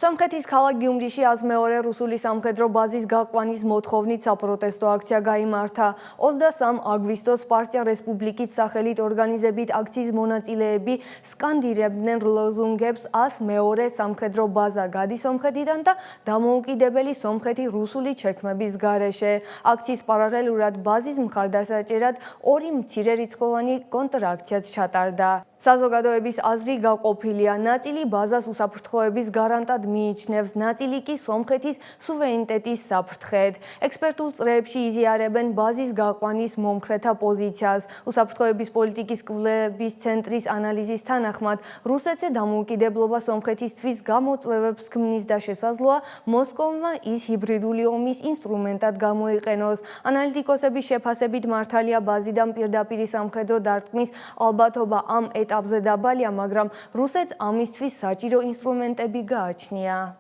სომხეთის ქალაქ გიუმრიში 102 რუსული სამხედრო ბაზის გაყვანის მოთხოვნით საპროტესტო აქცია გაიმართა. 23 აგვისტოს პარტია რესპუბლიკის სახელით ორგანიზებით აქციის მონაწილეები სკანდირებდნენ ლოზუნგებს 102 სამხედრო ბაზა გადის სომხეთიდან და დამოუკიდებელი სომხეთი რუსული ჩექმების გარეშე. აქციის პარალელურად ბაზის მხარდასაჭერად ორი მცირერიცხოვანი კონტრაქციაც ჩატარდა. საზოგადოების აზრი გაყოფილია. ნაწილი ბაზას უსაფრთხოების გარანტად მიიჩნევს, ნაწილი კი სომხეთის სუვერენიტეტის საფრთხედ. ექსპერტულ წრეებში იზიარებენ ბაზის გაყვანის მომხრეთა პოზიციას. უსაფრთხოების პოლიტიკის კვლევების ცენტრის ანალიზის თანახმად, რუსეთზე დამოუკიდებლობა სომხეთისთვის გამოწვევებს ქმნის და შესაძლოა მოსკოვმა ის ჰიბრიდული ომის ინსტრუმენტად გამოიყენოს. ანალიტიკოსების შეფასებით მართალია ბაზიდან პირდაპირი სამხედრო დარტყმის ალბათობა ამ ეტაპზე დაბალია, მაგრამ რუსეთს ამისთვის საჭირო ინსტრუმენტები გააჩნია.